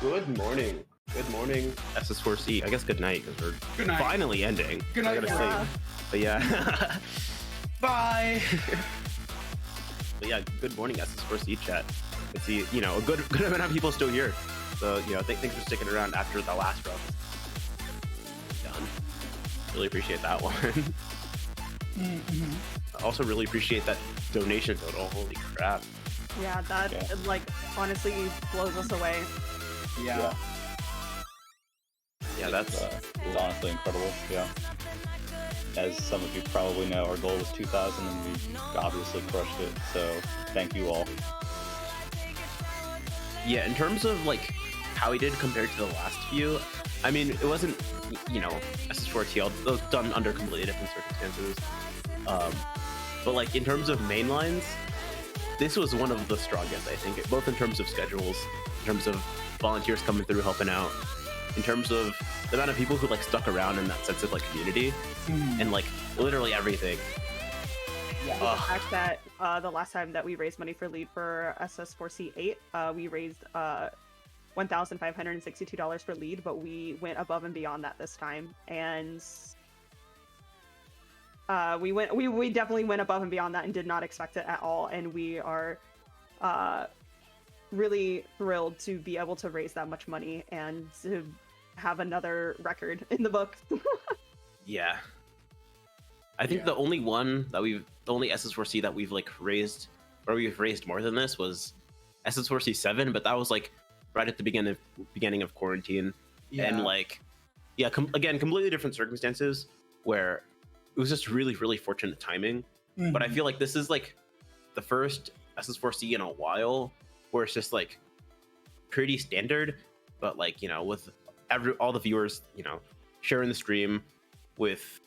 Good morning. Good morning, SS4C. I guess good night, because we're finally ending. Good night, I gotta say. But yeah. Bye! But yeah, good morning, SS4C chat. I see, you know, a good amount of people still here. So, you know, thanks for sticking around after the last round. Done. Really appreciate that one. I also really appreciate that donation total. Holy crap. Yeah, that like honestly blows us away. Yeah. Yeah, that's it's honestly incredible. Yeah. As some of you probably know, our goal was 2,000 and we obviously crushed it. So thank you all. Yeah, in terms of like how he did compared to the last few, I mean, it wasn't, you know, SS4TL, it was done under completely different circumstances. But like in terms of main lines, this was one of the strongest, I think, both in terms of schedules, in terms of volunteers coming through helping out, in terms of the amount of people who like stuck around in that sense of like community, and like literally everything. Yeah. The fact that the last time that we raised money for lead for SS4C8, we raised $1,562 for lead, but we went above and beyond that this time, and we definitely went above and beyond that and did not expect it at all, and we are really thrilled to be able to raise that much money and to have another record in the book. Yeah. I think the only SS4C that we've like raised, or we've raised more than this, was SS4C7, but that was like right at the beginning of quarantine, and like, yeah, again, completely different circumstances where it was just really fortunate timing. But I feel like this is like the first SS4C in a while where it's just like pretty standard, but like, you know, with all the viewers, you know, sharing the stream, with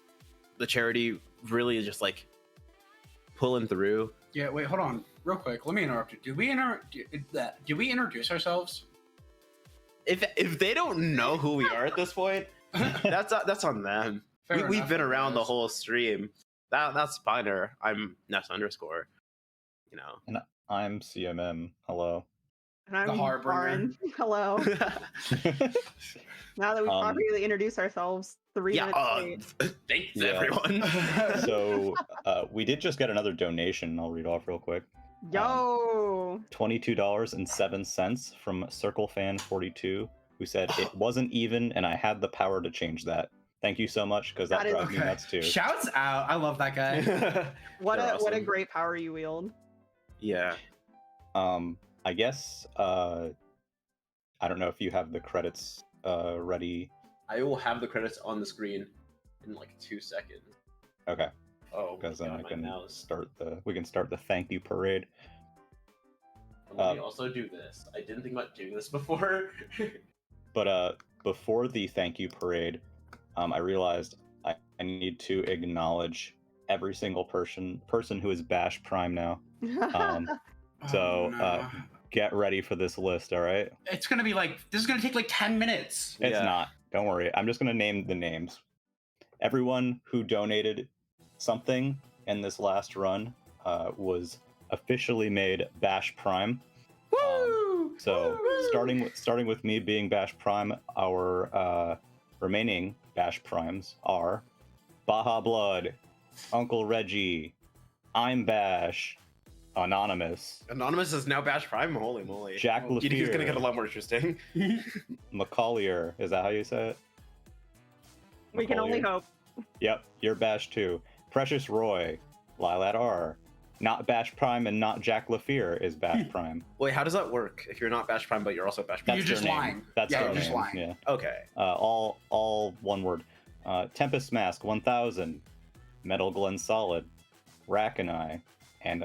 the charity really just like pulling through. Yeah, wait, hold on, real quick. Let me interrupt you. Did we introduce ourselves? If they don't know who we are at this point, that's on them. We've been around the whole stream. That's Spiner. I'm Ness _. You know. And I'm CMM. Hello. And I'm the Harbinger. Hello. Now that we've properly introduced ourselves, 3 minutes late. Thanks everyone. So we did just get another donation. I'll read off real quick. Yo! $22.07 from CircleFan42, who said it wasn't even, and I had the power to change that. Thank you so much, because that drives me nuts too. Shouts out! I love that guy. What a great power you wield. Yeah. I guess I don't know if you have the credits ready. I will have the credits on the screen in like 2 seconds. Okay. Oh, because then I can we can start the thank you parade. Let me also do this. I didn't think about doing this before. But before the thank you parade, I realized I need to acknowledge every single person who is Bash Prime now. Get ready for this list, all right? It's gonna be like, this is gonna take like 10 minutes. It's not. Don't worry. I'm just gonna name the names. Everyone who donated something in this last run was officially made Bash Prime. Woo! Starting with me being Bash Prime, our remaining Bash Primes are Baja Blood, Uncle Reggie, I'm Bash, Anonymous. Anonymous is now Bash Prime? Holy moly. Jack Lafear. He's gonna get a lot more interesting. McCollier, is that how you say it? We can only hope. Yep, you're Bash too. Precious Roy, Lilat R. Not Bash Prime and not Jack Lafear is Bash Prime. Wait, how does that work? If you're not Bash Prime, but you're also Bash Prime? You're just lying. That's their you're just name. lying. Yeah. Okay. All one word. Tempest Mask 1000, Metal Glen Solid, Rack and I, and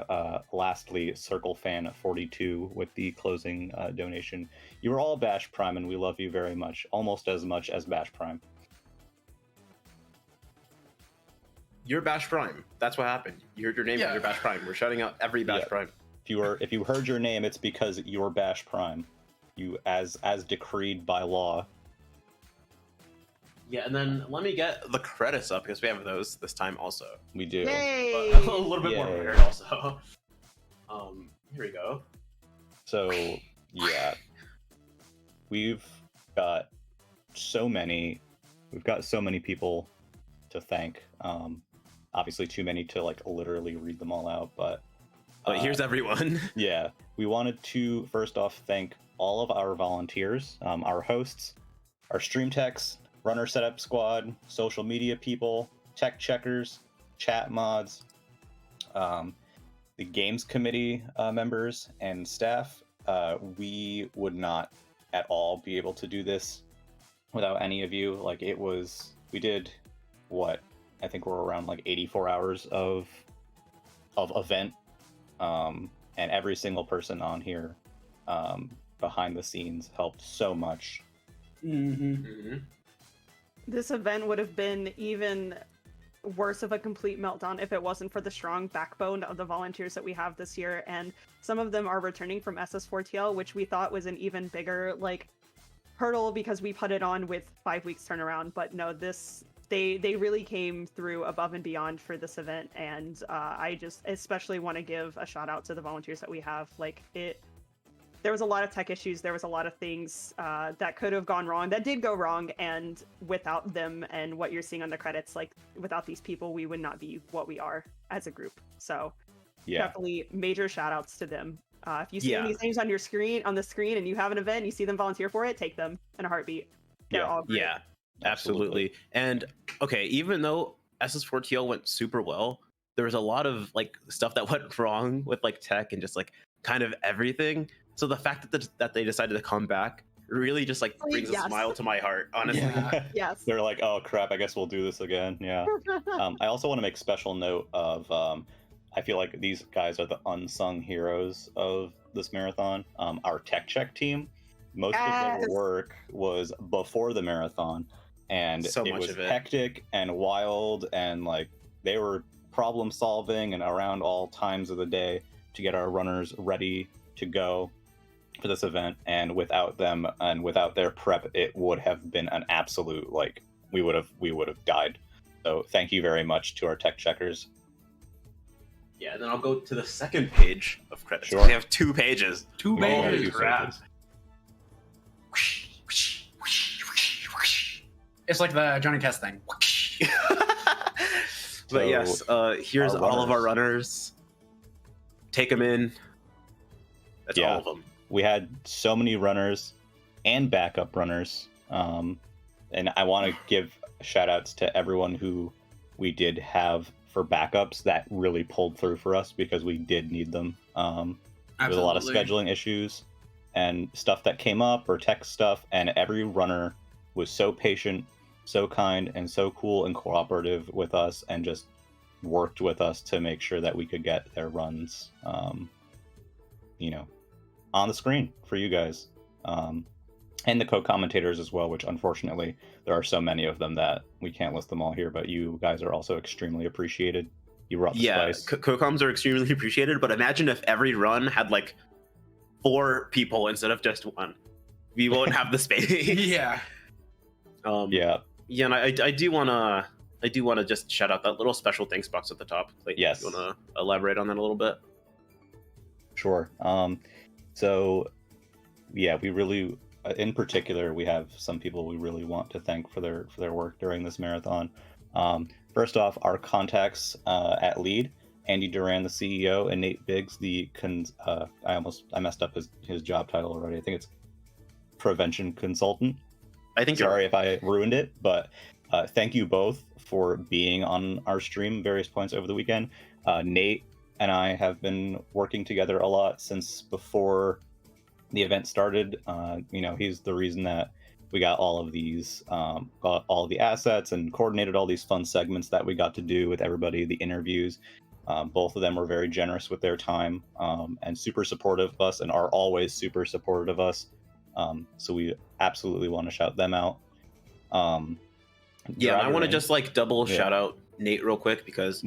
lastly Circle Fan 42 with the closing donation. You are all Bash Prime, and we love you very much, almost as much as Bash Prime. You're Bash Prime. That's what happened. You heard your name, and you're Bash Prime. We're shutting out every Bash Prime. If you heard your name, it's because you're Bash Prime. You as decreed by law. Yeah, and then let me get the credits up because we have those this time also. We do. Yay! But a little bit more prepared also. Here we go. So yeah, we've got so many people to thank. Obviously too many to like literally read them all out, but here's everyone. yeah, we wanted to first off thank all of our volunteers, our hosts, our stream techs, runner setup squad, social media people, tech checkers, chat mods, the games committee members and staff. We would not at all be able to do this without any of you. Like we did what I think we're around like 84 hours of event, and every single person on here behind the scenes helped so much. This event would have been even worse of a complete meltdown if it wasn't for the strong backbone of the volunteers that we have this year, and some of them are returning from SS4TL, which we thought was an even bigger like hurdle because we put it on with 5 weeks turnaround. But no, they really came through above and beyond for this event, and I just especially want to give a shout out to the volunteers that we have. Like there was a lot of tech issues, there was a lot of things that could have gone wrong, that did go wrong, and without them and what you're seeing on the credits, like without these people, we would not be what we are as a group. So definitely major shout outs to them. If you see these names on the screen and you have an event, you see them volunteer for it, take them in a heartbeat. They're all great. Yeah, absolutely. And okay, even though SS4TL went super well, there was a lot of like stuff that went wrong with like tech and just like kind of everything. So the fact that they decided to come back really just like brings a smile to my heart, honestly. Yes. They're like, oh crap, I guess we'll do this again. Yeah. I also want to make special note of I feel like these guys are the unsung heroes of this marathon. Our tech check team, most of their work was before the marathon, and it was hectic and wild, and like they were problem solving and around all times of the day to get our runners ready to go for this event. And without them and without their prep, it would have been an absolute like we would have died. So thank you very much to our tech checkers. Yeah, then I'll go to the second page of credits. Sure. We have 2 pages. 2 pages. It's like the Johnny Test thing. But yes, here's all of our runners. Take them in. That's all of them. We had so many runners and backup runners. And I want to give shout outs to everyone who we did have for backups that really pulled through for us because we did need them. There was a lot of scheduling issues and stuff that came up or tech stuff, and every runner was so patient, so kind, and so cool and cooperative with us, and just worked with us to make sure that we could get their runs, on the screen for you guys. And the co-commentators as well, which unfortunately there are so many of them that we can't list them all here, but you guys are also extremely appreciated. You brought the spice. Co-coms are extremely appreciated, but imagine if every run had like 4 people instead of just 1. We won't have the space. Yeah. Yeah, and I do wanna just shout out that little special thanks box at the top. Clayton, yes. You wanna elaborate on that a little bit? Sure. So yeah, we really, in particular, we have some people we really want to thank for their work during this marathon. First off, our contacts at Lead, Andy Duran, the CEO, and Nate Biggs, I messed up his job title already. I think it's prevention consultant. I think sorry if I ruined it, but thank you both for being on our stream various points over the weekend. Nate and I have been working together a lot since before the event started. He's the reason that we got all of these, got all of the assets and coordinated all these fun segments that we got to do with everybody, the interviews. Both of them were very generous with their time and super supportive of us, and are always super supportive of us. So we absolutely want to shout them out. Yeah, I want to just like double shout out Nate real quick because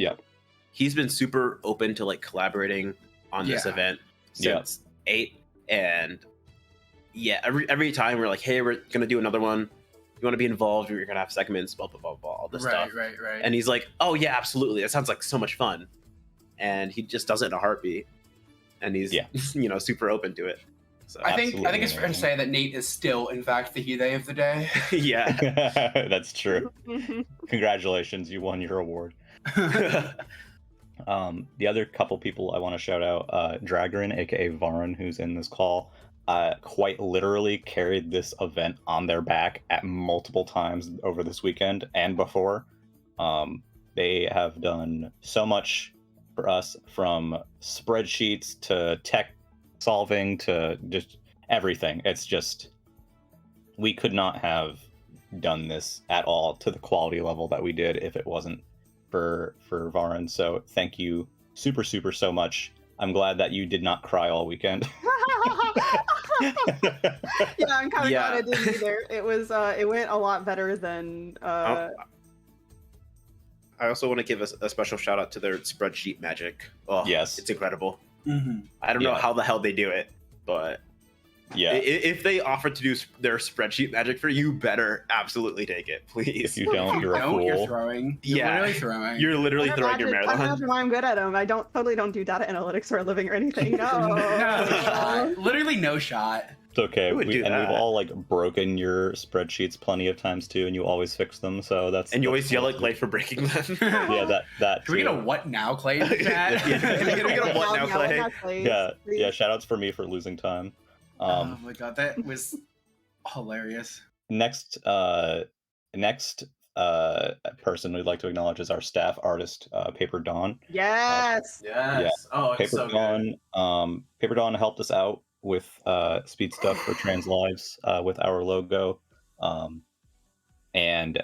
he's been super open to like collaborating on this event since 8, and every time we're like, hey, we're gonna do another one. You want to be involved? We're gonna have segments, blah blah blah blah, all this stuff. Right. And he's like, oh yeah, absolutely. That sounds like so much fun, and he just does it in a heartbeat. And he's super open to it. So I think Absolutely it's fair to amazing. say that Nate is still, in fact, the he/they of the day. yeah. That's true. Congratulations, you won your award. The other couple people I want to shout out, dragoR1n, aka dragoR1n, who's in this call, quite literally carried this event on their back at multiple times over this weekend and before. They have done so much for us, from spreadsheets to tech solving to just everything. It's just, we could not have done this at all to the quality level that we did if it wasn't for dragoR1n. So thank you super so much. I'm glad that you did not cry all weekend. Yeah, I'm kind of Yeah. glad I didn't either. It was it went a lot better than I also want to give a special shout out to their spreadsheet magic. Oh, Yes. it's incredible. Mhm. I don't know Yeah. how the hell they do it, but Yeah. if they offer to do their spreadsheet magic for you, better absolutely take it, please. If you don't, you're a No, you're fool. throwing. You're Yeah. literally throwing. You're literally Can't throwing your imagine- can't marathon. imagine why I'm good at them. I totally don't do data analytics for a living or anything. No. No shot. Literally no shot. It's okay. Who would do And we've that? all like broken your spreadsheets plenty of times too, and you always fix them. So that's And you that's always yell cool at too. Clay for breaking them. Yeah, that. Can we too. get a what now, Clay, in the chat? Yeah, can we get a what now, Clay? Yeah. Shout outs for me for losing time. Oh my god, that was hilarious. Next person we'd like to acknowledge is our staff artist, Paper Dawn. Yes. Yes. Oh, it's Paper so good. Dawn, Paper Dawn helped us out with speed stuff for Trans Lives with our logo, and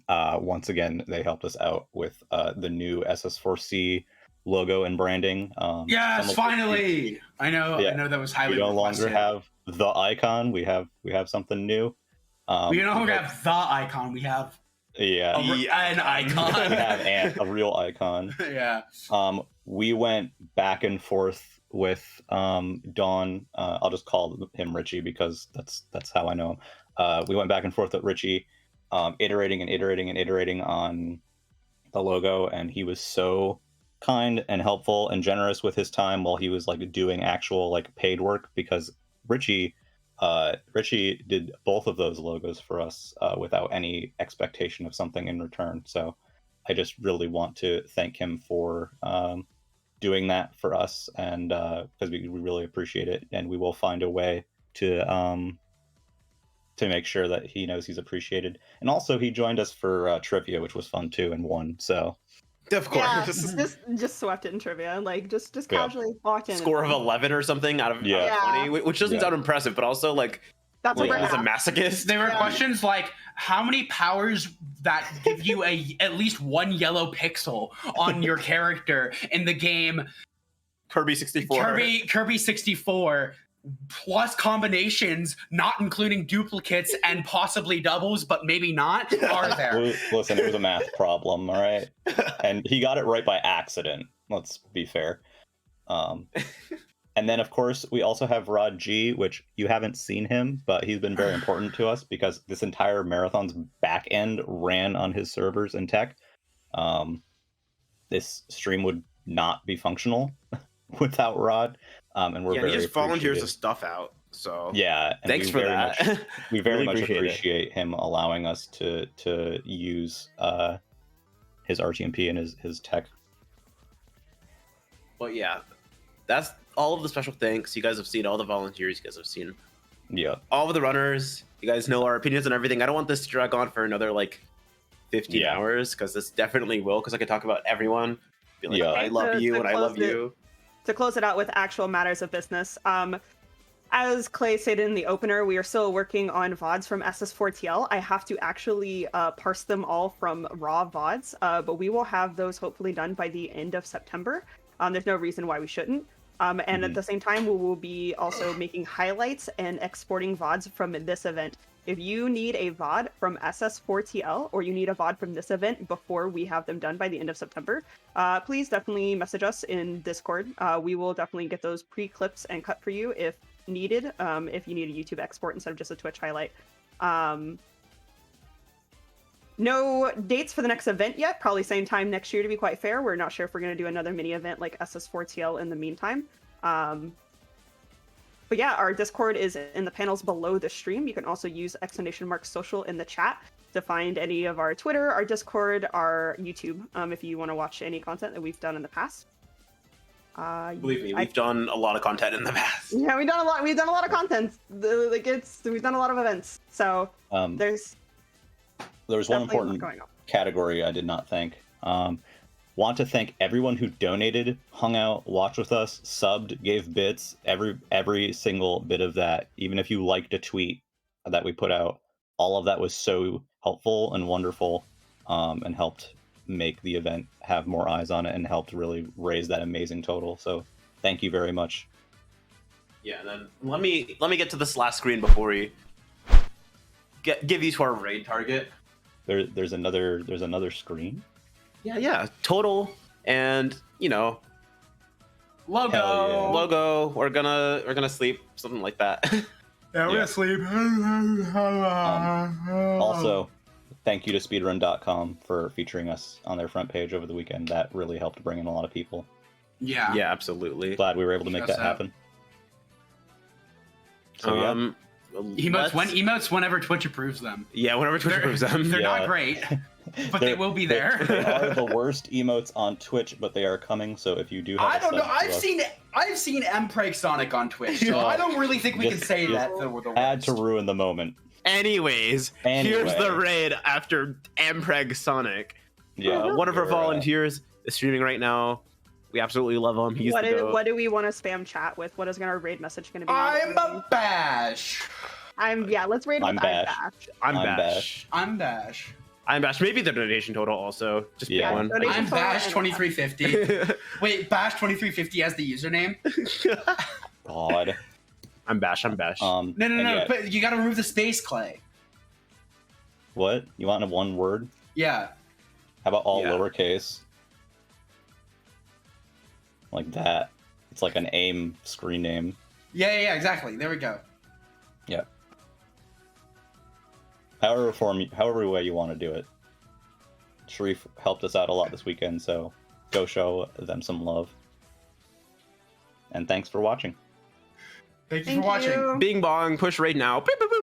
once again they helped us out with the new SS4C logo and branding. Yes, finally. I know that was highly We no longer requested. have the icon. We have something new. We no longer have the icon. We have Yeah. an icon. We have a real icon. Yeah. We went back and forth with Dawn. I'll just call him Richie because that's how I know him. We went back and forth with Richie, iterating on the logo, and he was so kind and helpful and generous with his time while he was like doing actual like paid work, because Richie did both of those logos for us without any expectation of something in return. So I just really want to thank him for doing that for us, and because we really appreciate it, and we will find a way to make sure that he knows he's appreciated. And also he joined us for trivia, which was fun too, and won. So Of course. Yeah, just swept it in trivia, like just Yeah. casually walked in. Score of 11 or something out of Yeah. 20, which doesn't Yeah. sound impressive, but also like That's like, what as a happened. masochist. There were Yeah. questions like, how many powers that give you at least one yellow pixel on your character in the game Kirby 64. Kirby 64, plus combinations, not including duplicates and possibly doubles, but maybe not, are there? listen, it was a math problem, all right, and he got it right by accident. Let's be fair. And then, of course, we also have Rod G, which you haven't seen him, but he's been very important to us because this entire marathon's back end ran on his servers and tech. This stream would not be functional without Rod, and we're Yeah, very he just volunteers the appreciative. stuff out. So Yeah, and thanks we for very that. much- we very Really much appreciate it. appreciate him allowing us to use his RTMP and his tech. But yeah, that's all of the special thanks. You guys have seen all the volunteers. You guys have seen Yeah, all of the runners. You guys know our opinions and everything. I don't want this to drag on for another like 15 Yeah. hours, because this definitely will, because I could talk about everyone. Be like, Yeah. I love To- you to and I close love it- you. To close it out with actual matters of business, as Clay stated in the opener, we are still working on VODs from SS4TL. I have to actually parse them all from raw VODs, but we will have those hopefully done by the end of September. There's no reason why we shouldn't. And at the same time, we will be also making highlights and exporting VODs from this event. If you need a VOD from SS4TL or you need a VOD from this event before we have them done by the end of September, please definitely message us in Discord. We will definitely get those pre-clips and cut for you if needed, if you need a YouTube export instead of just a Twitch highlight. No dates for the next event yet, probably same time next year to be quite fair. We're not sure if we're going to do another mini event like SS4TL in the meantime. But But yeah, our Discord is in the panels below the stream. You can also use !social in the chat to find any of our Twitter, our Discord, our YouTube, if you want to watch any content that we've done in the past. Believe me, we've done a lot of content in the past. Yeah, we've done a lot. We've done a lot of content. We've done a lot of events. So there's one important going on. category I did not thank. Want to thank everyone who donated, hung out, watched with us, subbed, gave bits, every single bit of that. Even if you liked a tweet that we put out, all of that was so helpful and wonderful, and helped make the event have more eyes on it and helped really raise that amazing total. So thank you very much. Yeah, and then let me get to this last screen before we give you to our raid target. There's another screen. Yeah, total, and Logo. Yeah. logo. We're gonna sleep, something like that. Yeah, we're Yeah. gonna sleep. Also, thank you to speedrun.com for featuring us on their front page over the weekend. That really helped bring in a lot of people. Yeah. Yeah, absolutely. Glad we were able to make Stress that out. happen. So yeah. Emotes whenever Twitch approves them. Yeah, whenever Twitch approves them. They're Yeah. not great, but they will be there. They are the worst emotes on Twitch, but they are coming. So if you do have I don't a know. sub to I've seen Mpreg Sonic on Twitch, so Yeah. I don't really think we can Just- say just that they were the add worst. to ruin the moment. Anyways, here's the raid after Mpreg Sonic. Yeah, One of our we're, volunteers is streaming right now. We absolutely love him. He's What the goat. do we want to spam chat with? What is our raid message going to be? I'm a bash. Let's raid with I'm I'm Bash. Bash. I'm I'm Bash. I'm bash. I'm Bash. Maybe the donation total also. Just pick Yeah. one. Donation I'm total bash and- 2350. Wait, bash 2350 as the username? God. I'm Bash. I'm Bash. No, and yet- but you gotta remove the space, Clay. What? You want a one word? Yeah. How about all Yeah. lowercase? Like that. It's like an AIM screen name. Yeah, exactly. There we go. Yeah. However way you want to do it. Sharif helped us out a lot this weekend, so go show them some love. And thanks for watching. Thank you for watching. you. Bing bong. Push raid now. Boop, boop, boop.